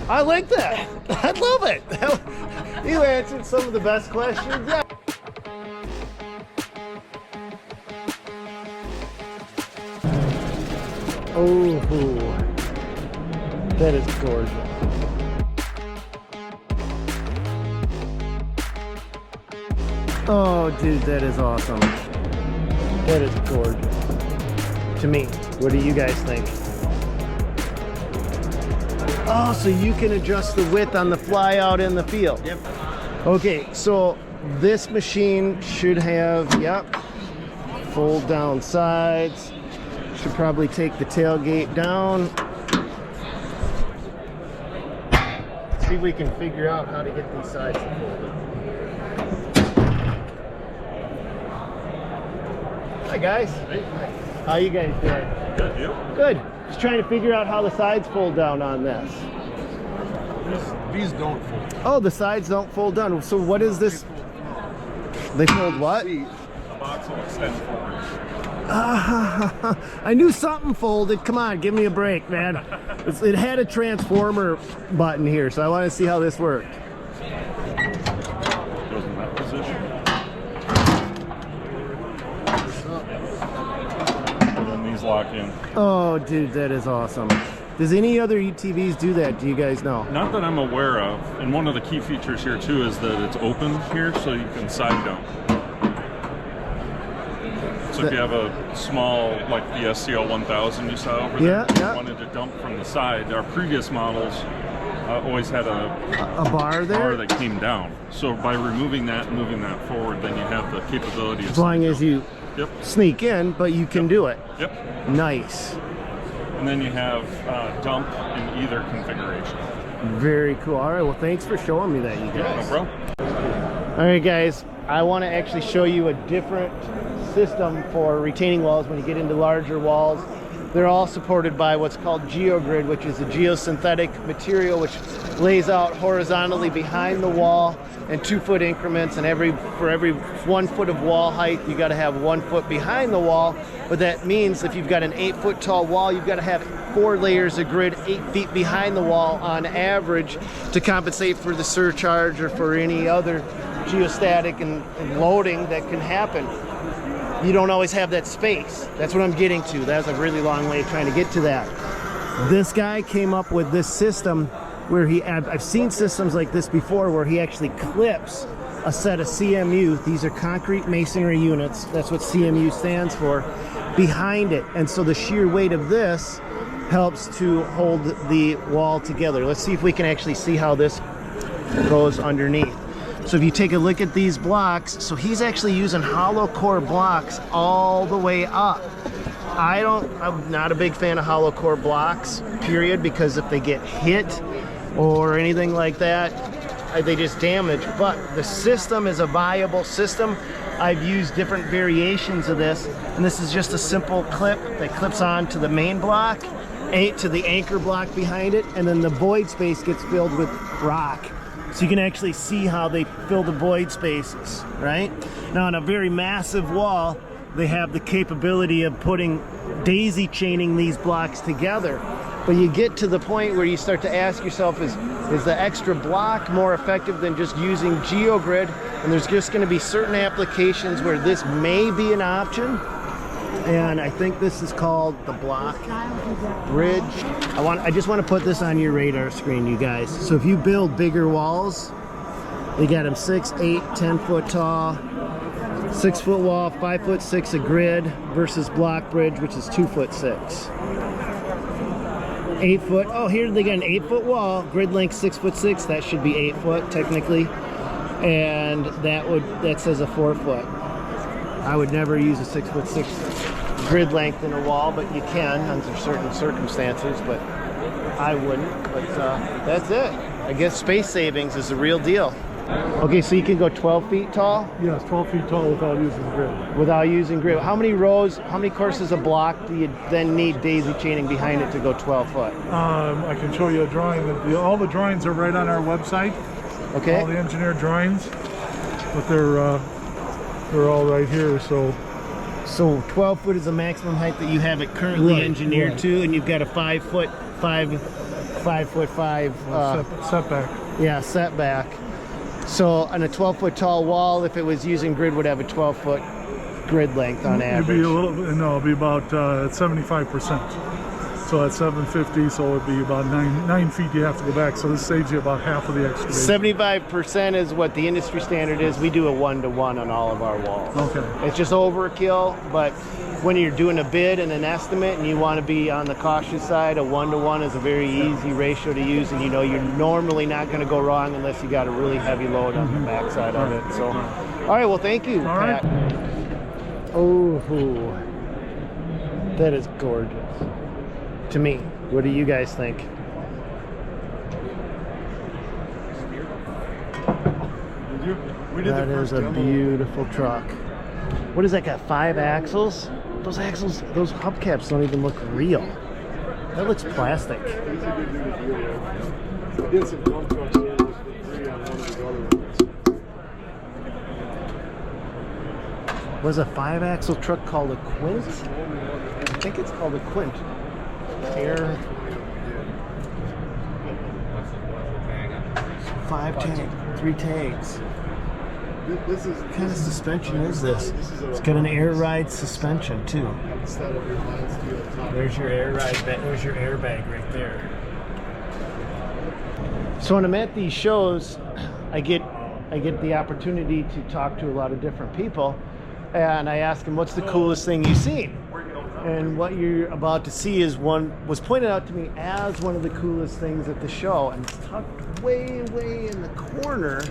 I like that. I love it. You answered some of the best questions. Yeah. Oh, that is gorgeous. Oh, dude, that is awesome. That is gorgeous. To me, what do you guys think? Oh, so you can adjust the width on the fly out in the field. Yep. Okay, so this machine should have, yep, fold down sides. Should probably take the tailgate down. See if we can figure out how to get these sides to fold up. Hi guys. Hey. How you guys doing? Good, you? Good. Just trying to figure out how the sides fold down on this. These don't fold. Oh, the sides don't fold down. So what is this? They fold what? The box will extend forward. I knew something folded. Come on, give me a break, man. It had a transformer button here, so I want to see how this worked. Goes in that position. And then these lock in. Oh, dude, that is awesome. Does any other UTVs do that? Do you guys know? Not that I'm aware of. And one of the key features here too is that it's open here, so you can side dump. So if you have a small, like the SCL 1000 you saw over there, Yeah. you wanted to dump from the side, our previous models always had a bar there? bar that came down. So by removing that and moving that forward, then you have the capability of As long as you Yep. sneak in, but you can do it. Yep. Nice. And then you have dump in either configuration. Very cool. All right, well, thanks for showing me that, you guys. No problem. All right, guys, I want to actually show you a different system for retaining walls when you get into larger walls. They're all supported by what's called GeoGrid, which is a geosynthetic material which lays out horizontally behind the wall in 2-foot increments, and for every 1 foot of wall height, you got to have 1 foot behind the wall. But that means if you've got an 8-foot tall wall, you've got to have 4 layers of grid 8 feet behind the wall on average to compensate for the surcharge or for any other geostatic and loading that can happen. You don't always have that space. That's what I'm getting to. That's a really long way of trying to get to that. This guy came up with this system where I've seen systems like this before where he actually clips a set of CMU. These are concrete masonry units. That's what CMU stands for, behind it. And so the sheer weight of this helps to hold the wall together. Let's see if we can actually see how this goes underneath. So if you take a look at these blocks, so he's actually using hollow core blocks all the way up. I'm not a big fan of hollow core blocks, period, because if they get hit or anything like that, they just damage. But the system is a viable system. I've used different variations of this, and this is just a simple clip that clips on to the main block, to the anchor block behind it, and then the void space gets filled with rock. So you can actually see how they fill the void spaces, right? Now on a very massive wall, they have the capability of daisy chaining these blocks together. But you get to the point where you start to ask yourself, is the extra block more effective than just using GeoGrid? And there's just gonna be certain applications where this may be an option. And I think this is called the block bridge. I just want to put this on your radar screen, you guys. So if you build bigger walls, they got them 6, 8, 10 foot tall, 6 foot wall, 5'6" a grid versus block bridge, which is 2'6". 8 foot. Oh, here they got an 8 foot wall, grid length 6'6". That should be 8 foot technically, and that says a 4 foot. I would never use a 6'6" grid length in a wall, but you can under certain circumstances, but I wouldn't. But that's it. I guess space savings is the real deal. Okay, so you can go 12 feet tall? Yes, 12 feet tall without using grid. Without using grid. How many courses of block do you then need daisy chaining behind it to go 12 foot? I can show you a drawing. All the drawings are right on our website. Okay. All the engineered drawings, but they're all right here. So 12 foot is the maximum height that you have it currently engineered to, and you've got a 5 5'5" setback. yeah, setback. So on a 12-foot tall wall, if it was using grid, would have a 12-foot grid length on It'd average. be a little, no, it'd be about 75%. So at 750, so it'd be about 9 feet you have to go back. So this saves you about half of the excavation. 75% is what the industry standard is. We do a 1-to-1 on all of our walls. Okay. It's just overkill, but when you're doing a bid and an estimate and you want to be on the cautious side, a 1-to-1 is a very easy ratio to use, and you know you're normally not going to go wrong unless you got a really heavy load on the backside of it. So, all right, well, thank you, All right. Pat. Oh, that is gorgeous. To me, what do you guys think? That is a beautiful truck. What is that got? 5 axles? Those axles, those hubcaps don't even look real. That looks plastic. Was a 5-axle truck called a Quint? I think it's called a Quint. Air 5 tank, 3 tanks. What kind of suspension is this? It's got an air ride suspension too. There's your air ride. There's your airbag right there. So when I'm at these shows, I get the opportunity to talk to a lot of different people, and I ask them, "What's the coolest thing you've seen?" And what you're about to see was pointed out to me as one of the coolest things at the show, and it's tucked way in the corner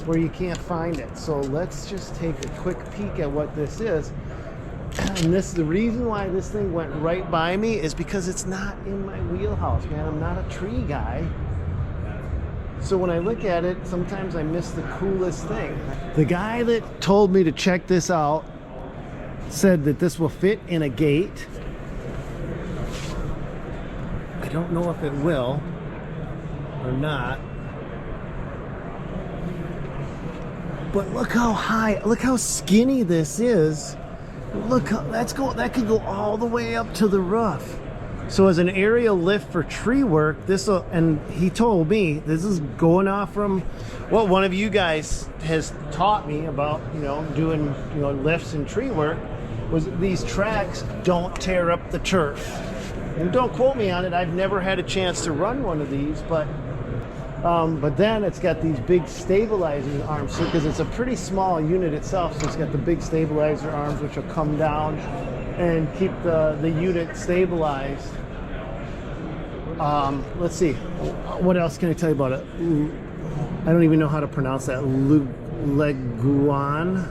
where you can't find it. So let's just take a quick peek at what this is. And the reason why this thing went right by me is because it's not in my wheelhouse, man. I'm not a tree guy. So when I look at it, sometimes I miss the coolest thing. The guy that told me to check this out said that this will fit in a gate. I don't know if it will or not. But look how high, look how skinny this is. Look, that could go all the way up to the roof. So as an aerial lift for tree work, and he told me this is going off from what one of you guys has taught me about, doing, lifts and tree work, was these tracks don't tear up the turf. And don't quote me on it, I've never had a chance to run one of these, but then it's got these big stabilizing arms, because it's a pretty small unit itself, so it's got the big stabilizer arms which will come down and keep the unit stabilized. Let's see, what else can I tell you about it? I don't even know how to pronounce that. Leguan?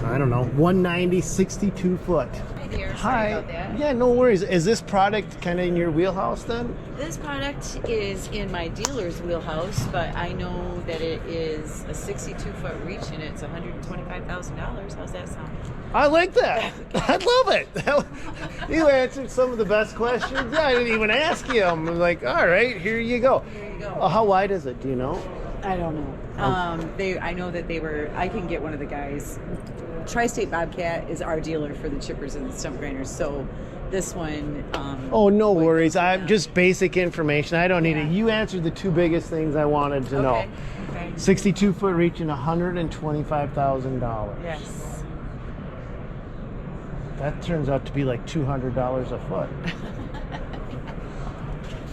I don't know. 190, 62 foot. Hi dear, sorry Hi. about that. Yeah, no worries. Is this product kind of in your wheelhouse then? This product is in my dealer's wheelhouse, but I know that it is a 62-foot reach and it's $125,000. How's that sound? I like that. I love it. You answered some of the best questions. Yeah, I didn't even ask you. I'm like, all right, here you go. Here you go. How wide is it? Do you know? I don't know. I know that I can get one of the guys. Tri-State Bobcat is our dealer for the chippers and the stump grinders. So this one. Oh, no worries. I'm just basic information. I don't need it. You answered the 2 biggest things I wanted to know. Okay. 62-foot reach and $125,000. Yes. That turns out to be like $200 a foot.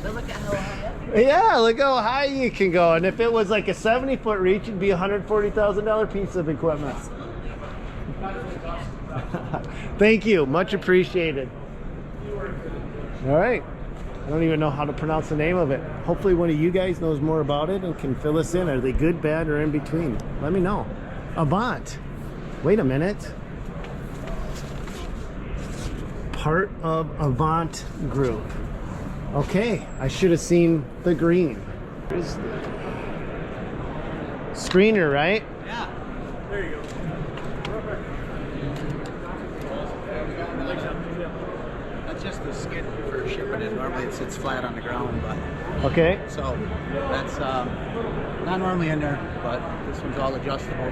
But look at how high up. Yeah, look how high you can go. And if it was like a 70-foot reach, it'd be a $140,000 piece of equipment. Thank you. Much appreciated. All right. I don't even know how to pronounce the name of it. Hopefully one of you guys knows more about it and can fill us in. Are they good, bad, or in between? Let me know. Avant. Wait a minute. Part of Avant Group. Okay, I should have seen the green. Screener, right? Yeah. There you go. That's just the skid for shipping it. Normally it sits flat on the ground, but Okay. so that's not normally in there, but this one's all adjustable.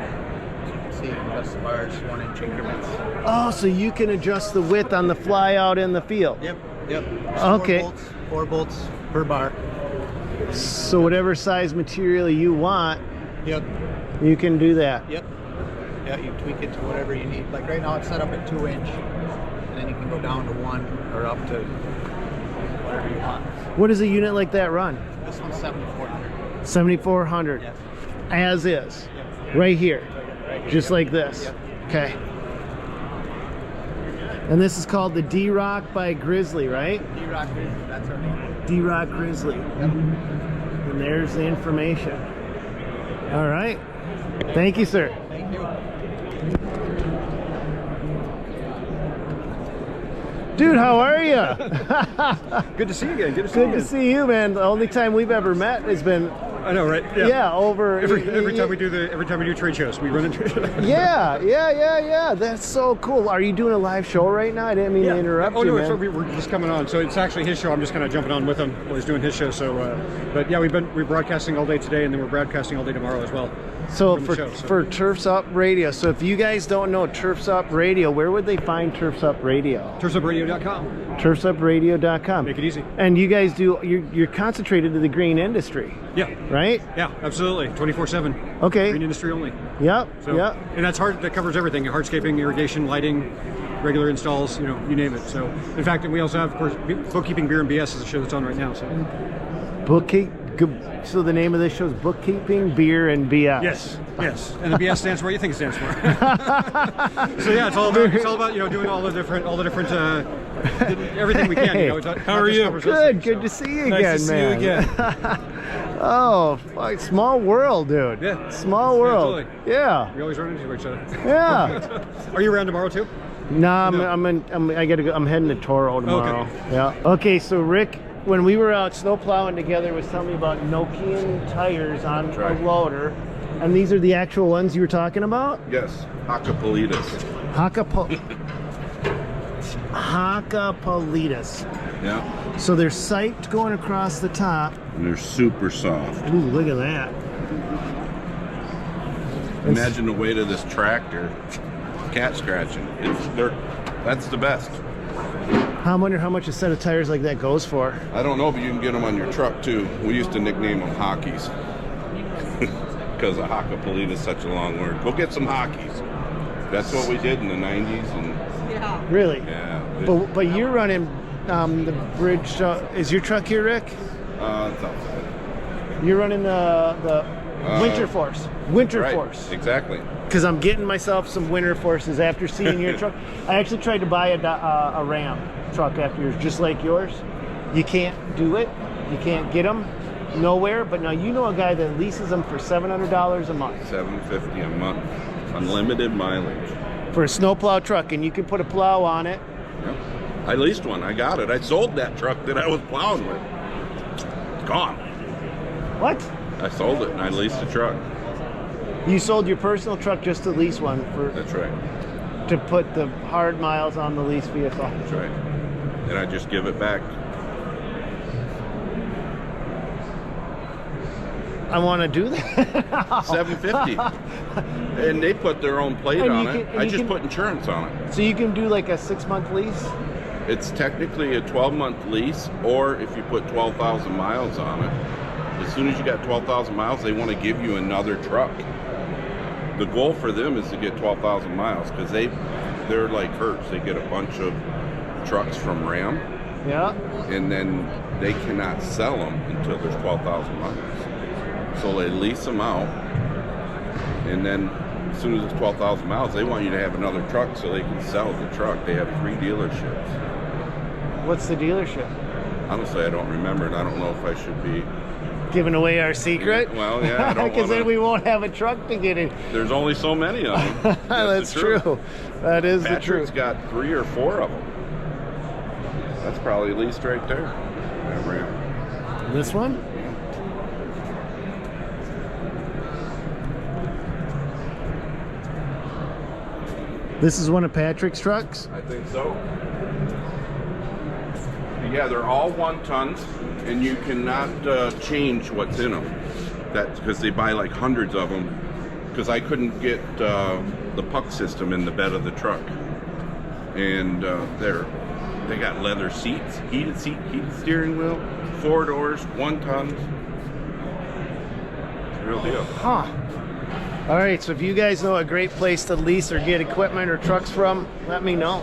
so you can adjust the bars 1 inch increments. Oh, so you can adjust the width on the fly out in the field. Yep, yep. Okay. 4 bolts per bar. So whatever size material you want, Yep, you can do that. yep. Yeah, you tweak it to whatever you need. Like right now it's set up at 2 inch, and then you can go down to 1 or up to whatever you want. What does a unit like that run? This one's 7,400. 7,400. Yep. As is. Yep. Right here. Right here. Just Yep. like this. Yep. Okay. And this is called the D-Rock by Grizzly, right? D-Rock, that's our name. D-Rock Grizzly. Yep. And there's the information. All right. Thank you, sir. Thank you. Dude, how are you? Good to see you again. Good to see Good you. to see you, man. The only time we've ever met has been, I know, right? yeah, over. Every time we do trade shows, we run into. Yeah. That's so cool. Are you doing a live show right now? I didn't mean to interrupt Oh you, no, man. so we're just coming on. So it's actually his show. I'm just kind of jumping on with him while he's doing his show. So, but yeah, we're broadcasting all day today, and then we're broadcasting all day tomorrow as well. So from for, the show, so. for Turfs Up Radio, so if you guys don't know Turfs Up Radio, where would they find Turfs Up Radio? TurfsUpRadio.com. TurfsUpRadio.com. Make it easy. And you guys do, you're concentrated to the green industry, Yeah. right? Yeah, absolutely. 24/7. Okay. Green industry only. Yep. So, Yep. and that's hard. That covers everything: hardscaping, irrigation, lighting, regular installs. You name it. So, in fact, and we also have, of course, Bookkeeping, Beer, and BS is a show that's on right now. So, So the name of this show is Bookkeeping, Beer, and BS. yes, and the BS stands for what you think it stands for. So yeah, it's all about doing all the different everything we can. How are you? Good to see you again, Nice to see you man. again. Oh, fuck, small world, dude. Yeah. Small world. Totally. Yeah. We always run into each other. Yeah. Are you around tomorrow too? Nah, No. I'm heading to Toro tomorrow. Okay. Yeah. Okay, so Rick, when we were out snow plowing together, was telling me about Nokian tires on a loader, and these are the actual ones you were talking about. Yes, Hacapolitas. Hacapolitas. Yeah, So they're siped going across the top. and they're super soft. Ooh, look at that. Imagine the weight of this tractor. Cat scratching. That's the best. I wonder how much a set of tires like that goes for. I don't know, but you can get them on your truck too. We used to nickname them hockeys because a Hacapolita is such a long word. Go get some hockeys. That's what we did in the 90s, and Yeah. Really? yeah. But you're running the bridge. Is your truck here, Rick? It's outside. You're running the Winter Force. Winter Right, Force. exactly. Because I'm getting myself some Winter Forces after seeing your truck. I actually tried to buy a Ram truck after yours, just like yours. You can't do it. You can't get them nowhere. But now you know a guy that leases them for $700 a month $750 a month, unlimited mileage. for a snowplow truck, and you can put a plow on it. Yep. I leased one. I got it. I sold that truck that I was plowing with. It's gone. What? I sold it and I leased a truck. You sold your personal truck just to lease one That's right. to put the hard miles on the lease vehicle. That's right. And I just give it back. I want to do that. $750. And they put their own plate And on you it. can- and I you just can- put insurance on it. So you can do like a 6-month lease? It's technically a 12-month lease, or if you put 12,000 miles on it, as soon as you got 12,000 miles, they want to give you another truck. The goal for them is to get 12,000 miles because they're like Hertz. They get a bunch of trucks from Ram, Yeah. and then they cannot sell them until there's 12,000 miles. So they lease them out, and then as soon as it's 12,000 miles, they want you to have another truck so they can sell the truck. They have 3 dealerships. What's the dealership? Honestly, I don't remember, and I don't know if I should be. Giving away our secret? Well, yeah, I don't Because then wanna- we won't have a truck to get in. There's only so many of them. That's the true. truth. That is the Patrick's truth. got 3 or 4 of them. That's probably leased right there. That Ram. This one? This is one of Patrick's trucks? I think so. Yeah, they're all 1 tons, and you cannot change what's in them. That's because they buy like hundreds of them, because I couldn't get the puck system in the bed of the truck. And they got leather seats, heated steering wheel, 4 doors, 1 ton. It's a real deal. Huh. All right, so if you guys know a great place to lease or get equipment or trucks from, let me know.